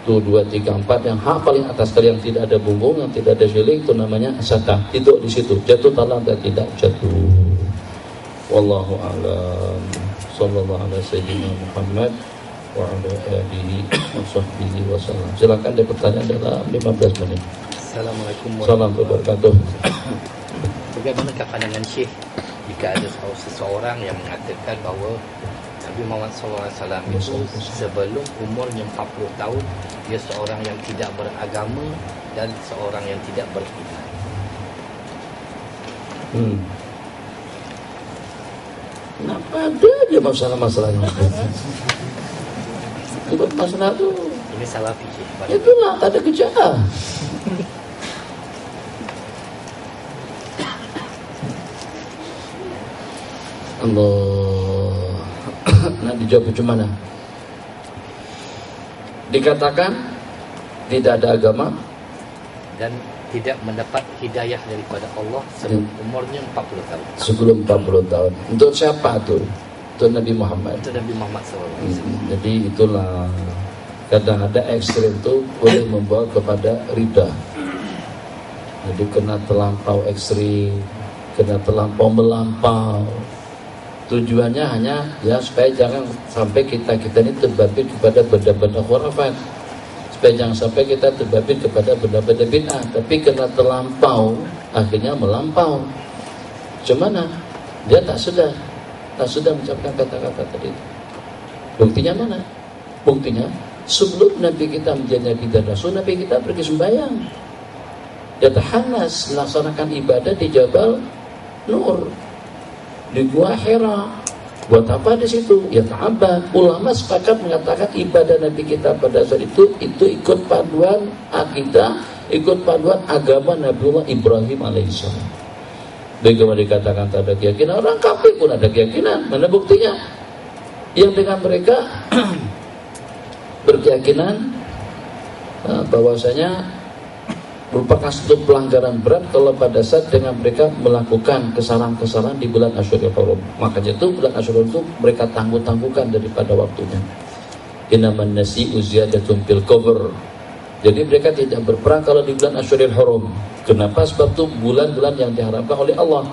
1, 2, 3, 4 yang hak paling atas kali yang tidak ada bumbung, yang tidak ada siling, itu namanya asatah. Itu di situ jatuh talak dan tidak jatuh. Wallahu a'lam. Sallallahu alaihi sayyidina Muhammad wa ala alihi wa sahbihi wasallam. Silakan ada pertanyaan dalam 15 menit. Assalamualaikum warahmatullahi wabarakatuh. Bagaimanakah pandangan Syekh jika ada seseorang yang mengatakan bahawa Nabi Muhammad SAW itu sebelum umurnya 40 tahun dia seorang yang tidak beragama dan seorang yang tidak beriman? Kenapa ada aja masalah-masalahnya? Itu masalah itu. Ini salah fikih. Itulah tak ada kerjaan. Allah. Nak dijawab macam mana? Dikatakan tidak ada agama dan tidak mendapat hidayah daripada Allah sebelum umurnya 40 tahun. Sebelum 40 tahun. Untuk siapa tu? Untuk Nabi Muhammad. Untuk Nabi Muhammad SAW. Jadi itulah, kadang ada ekstrim tu boleh membawa kepada rida. Jadi kena terlampau ekstrim, kena terlampau melampau. Tujuannya hanya ya supaya jangan sampai kita ini terbabit kepada benda-benda khurafat, supaya jangan sampai kita terbabit kepada benda-benda bid'ah. Tapi kena terlampau, akhirnya melampau. Cumana dia tak sudah mengucapkan kata-kata tadi. Buktinya mana? Buktinya sebelum Nabi kita menjadi Nabi dan Rasul, Nabi kita pergi sembahyang. Dia tahanas melaksanakan ibadah di Jabal Nur, di Gua Hira. Buat apa di situ? Ya ta'abbad. Ulama sepakat mengatakan ibadah Nabi kita pada saat itu ikut paduan akidah, ikut paduan agama Nabiullah Ibrahim alaihissalam. Bagaimana dikatakan tak ada keyakinan? Orang kafir pun ada keyakinan. Mana buktinya? Yang dengan mereka berkeyakinan bahwasanya merupakan satu pelanggaran berat kalau pada saat dengan mereka melakukan kesalahan-kesalahan di bulan Asyurul Hurum. Makanya itu bulan Asyurul itu mereka tangguh-tangguhkan daripada waktunya. Innaman nasi'u ziyadatun fil kufr. Jadi mereka tidak berperang kalau di bulan Asyurul Hurum. Kenapa? Sebab itu bulan-bulan yang diharapkan oleh Allah.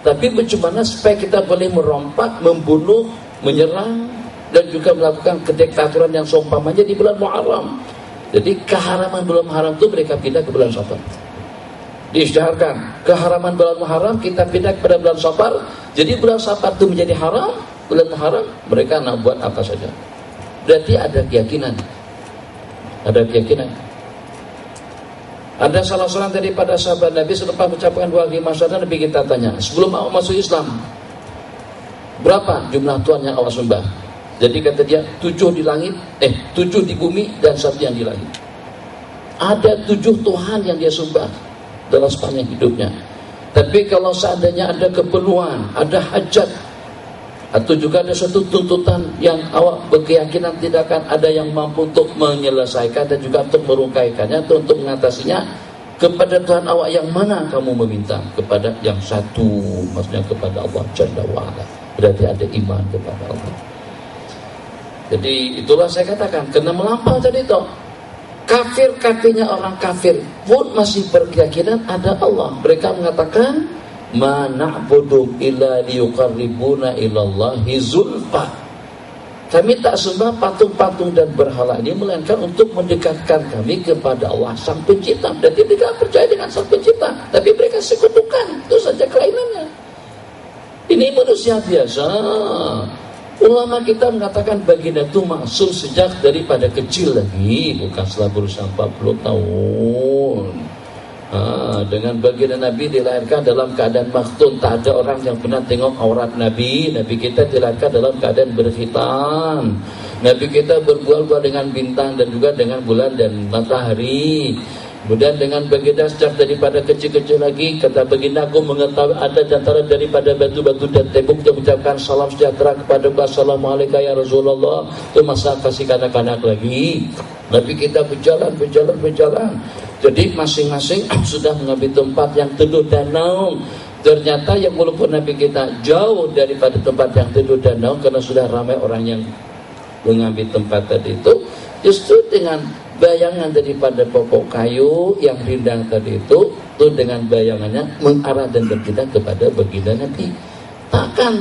Tapi bagaimana supaya kita boleh merompak, membunuh, menyerang dan juga melakukan kediktaturan yang seumpamanya di bulan Muharram. Jadi keharaman bulan Muharram itu mereka pindah ke bulan Safar. Diisytiharkan keharaman bulan Muharram kita pindah kepada bulan Safar. Jadi bulan Safar itu menjadi haram, bulan Muharram mereka nak buat apa saja. Berarti ada keyakinan. Ada keyakinan. Ada salah seorang daripada sahabat Nabi selepas mengucapkan dua kalimat syahadat, Nabi kita tanya, sebelum awak masuk Islam berapa jumlah Tuhan yang awak sembah? Jadi kata dia 7 di langit, 7 di bumi dan 1 yang di langit. Ada 7 Tuhan yang dia sembah dalam sepanjang hidupnya. Tapi kalau seandainya ada keperluan, ada hajat, atau juga ada suatu tuntutan yang awak berkeyakinan tidak akan ada yang mampu untuk menyelesaikan dan juga untuk merungkaikannya atau untuk mengatasinya, kepada Tuhan awak yang mana kamu meminta? Kepada yang satu, maksudnya kepada Allah Jalla wa'ala. Berarti ada iman kepada Allah. Jadi itulah saya katakan, kena melampau tadi itu. Kafir-kafirnya orang kafir pun masih berkeyakinan ada Allah. Mereka mengatakan, ma na'budu illa liyuqarribuna ilallahi zulfa. Kami tak sembah patung-patung dan berhala ini melainkan untuk mendekatkan kami kepada Allah Sang Pencipta. Jadi mereka percaya dengan Sang Pencipta, tapi mereka sekutukan. Itu saja kelainannya. Ini manusia biasa. Ulama kita mengatakan baginda itu maksum sejak daripada kecil lagi, bukan setelah berusia 40 tahun. Dengan baginda Nabi dilahirkan dalam keadaan makhtun, tak ada orang yang pernah tengok aurat Nabi. Nabi kita dilahirkan dalam keadaan berkhitan. Nabi kita berbual-bual dengan bintang dan juga dengan bulan dan matahari. Kemudian dengan baginda sejak daripada kecil-kecil lagi, kata baginda, aku mengetahui ada antara daripada batu-batu dan tembok yang mengucapkan salam sejahtera kepada Assalamualaikum ya Rasulullah. Itu masa kasih kanak-kanak lagi. Nabi kita berjalan. Jadi masing-masing sudah mengambil tempat yang teduh danau. Ternyata yang walaupun Nabi kita jauh daripada tempat yang teduh danau, karena sudah ramai orang yang mengambil tempat tadi itu, justru dengan bayangan daripada pokok kayu yang rindang tadi itu dengan bayangannya mengarah dan berpindah kepada baginda Nabi. Takkan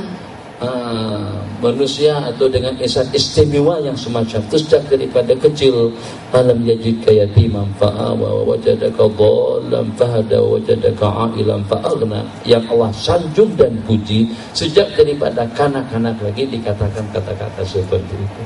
manusia atau dengan ihsan istimewa yang semacam itu sejak daripada kecil, alam yajidka yatiman fa'awa wa wajadaka dhallan fahada wa wajadaka a'ilan fa'aghna, yang Allah sanjung dan puji sejak daripada kanak-kanak lagi dikatakan kata-kata seperti itu.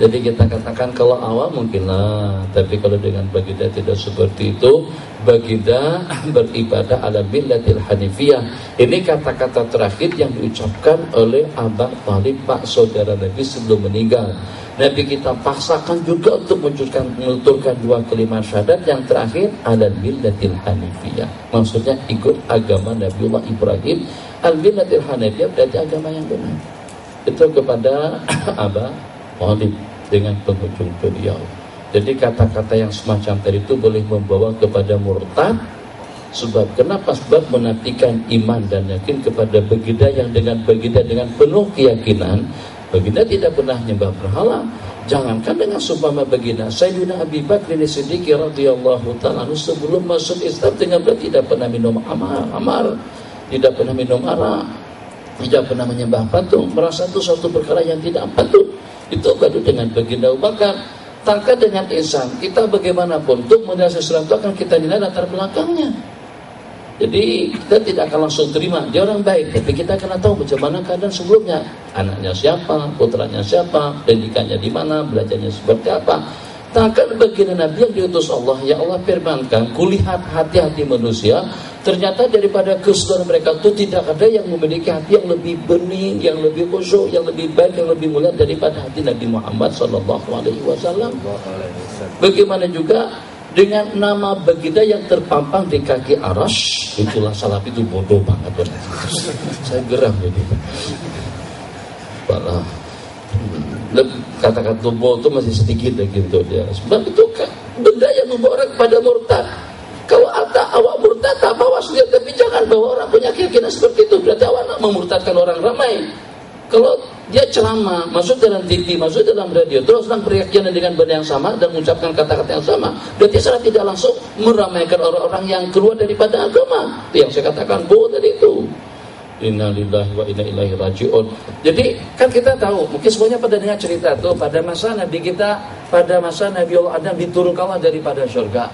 Jadi kita katakan kalau awal mungkinlah, tapi kalau dengan baginda tidak seperti itu. Baginda beribadah ala millatil hanifiyah. Ini kata-kata terakhir yang diucapkan oleh Abah Talib, Pak saudara Nabi sebelum meninggal. Nabi kita paksakan juga untuk menuturkan dua kalimat syahadat yang terakhir, ala millatil hanifiyah. Maksudnya ikut agama Nabiullah Ibrahim. Al millatil hanifiyah berarti agama yang benar. Itu kepada Abah Talib dengan penghujung beliau. Jadi kata-kata yang semacam tadi itu boleh membawa kepada murtad. Sebab kenapa? Sebab menafikan iman dan yakin kepada baginda, yang dengan baginda dengan penuh keyakinan baginda tidak pernah nyembah berhala. Jangankan dengan sumpama baginda, Sayyidina Abi Bakr As-Siddiq radhiyallahu ta'ala sebelum masuk Islam dengan tidak pernah minum amar, tidak pernah minum arak, tidak pernah menyembah patung, merasa itu suatu perkara yang tidak patut. Itu baru dengan baginda Abu Bakar. Takkan dengan ihsan, kita bagaimanapun untuk menilai sesuatu itu akan kita nilai latar belakangnya. Jadi kita tidak akan langsung terima dia orang baik, tapi kita akan tahu bagaimana keadaan sebelumnya, anaknya siapa, putranya siapa, pendidikannya di mana, belajarnya seperti apa. Takkan baginda Nabi yang diutus Allah, yang Allah firmankan, kulihat hati-hati manusia, ternyata daripada keseluruhan mereka itu tidak ada yang memiliki hati yang lebih bening, yang lebih khusyuk, yang lebih baik, yang lebih mulia daripada hati Nabi Muhammad SAW. Bagaimana juga dengan nama baginda yang terpampang di kaki Arash. Itulah salaf itu bodoh banget. Saya geram jadi. Parah. Kata-kata bodoh itu masih sedikit gitu dia. Sebab itu kan benda yang membawa orang kepada murtad. Kalau awak murtad tak bawa sendiri, tapi jangan bawa orang punya keyakinan seperti itu. Berarti awak nak memurtadkan orang ramai. Kalau dia ceramah, masuk dalam TV, masuk dalam radio, terus tentang keyakinan dengan benda yang sama dan mengucapkan kata-kata yang sama, berarti secara tidak langsung meramaikan orang-orang yang keluar daripada agama. Itu yang saya katakan bodoh tadi itu. Innalillahi wa inna ilaihi raji'un. Jadi kan kita tahu, mungkin semuanya pada dengar cerita tuh, pada masa Nabi kita, pada masa Nabi Allah Adam diturunkan Allah daripada surga.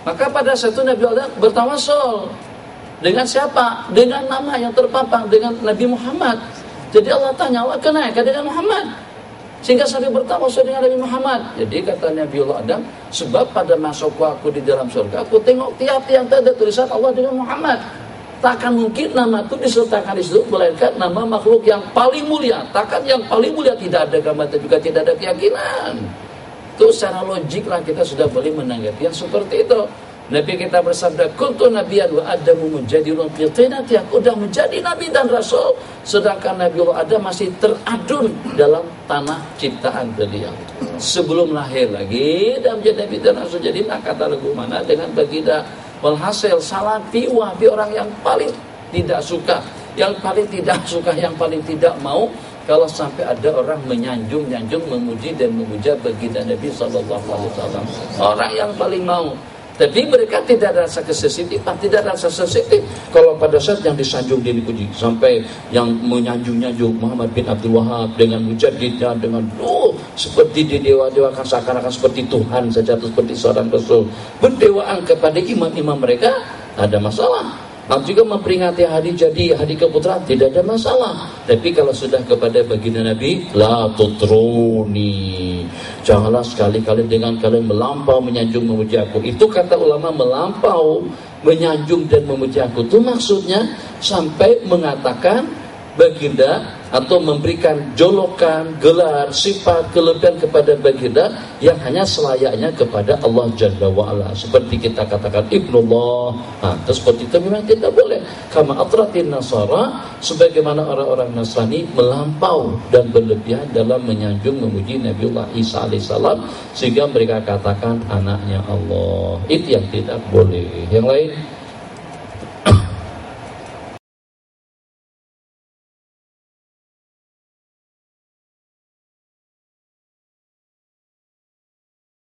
Maka pada satu Nabi Allah bertawasul dengan siapa? Dengan nama yang terpampang dengan Nabi Muhammad. Jadi Allah tanya, Allah kenaikan dengan Muhammad, sehingga sampai bertawasul dengan Nabi Muhammad. Jadi kata Nabi Allah Adam, sebab pada masukku aku di dalam surga, aku tengok tiap yang ada tulisan Allah dengan Muhammad. Takkan mungkin nama itu disertakan di situ, melainkan nama makhluk yang paling mulia. Takkan yang paling mulia tidak ada agama dan juga tidak ada keyakinan. Itu secara logik lah kita sudah boleh menanggapi yang seperti itu. Nabi kita bersabda, kuntu nabiyan wa adamu menjadi fi tinati, aku sudah menjadi nabi dan rasul, sedangkan Nabi Allah Adam masih teradun dalam tanah ciptaan beliau. Sebelum lahir lagi dan menjadi nabi dan rasul. Jadi nak kata lagu mana dengan baginda. Walhasil salafi wahbi, orang yang paling tidak suka, yang paling tidak suka, yang paling tidak mau kalau sampai ada orang menyanjung, memuji dan memuja baginda Nabi SAW. Orang yang paling mau. Tapi mereka tidak ada rasa kesensitifan, tidak ada rasa sensitif. Kalau pada saat yang disanjung dia dipuji, sampai yang menyanjung Muhammad bin Abdul Wahab dengan mujaddidnya, dengan seperti didewa-dewakan seakan-akan seperti Tuhan saja, atau seperti seorang Rasul, berdewaan kepada imam-imam mereka, ada masalah. Juga memperingati hari jadi, hari keputraan, tidak ada masalah. Tapi kalau sudah kepada baginda Nabi, la tutruni, janganlah sekali-kali dengan kalian melampau menyanjung memuji aku. Itu kata ulama, melampau menyanjung dan memuji aku itu maksudnya sampai mengatakan baginda atau memberikan jolokan, gelar, sifat, kelebihan kepada baginda yang hanya selayaknya kepada Allah Jalla wa'ala. Seperti kita katakan Ibnullah. Seperti itu memang tidak boleh. Kama atratin Nasara, sebagaimana orang-orang Nasrani melampau dan berlebihan dalam menyanjung memuji Nabiullah Isa alaihissalam, sehingga mereka katakan anaknya Allah. Itu yang tidak boleh. Yang lain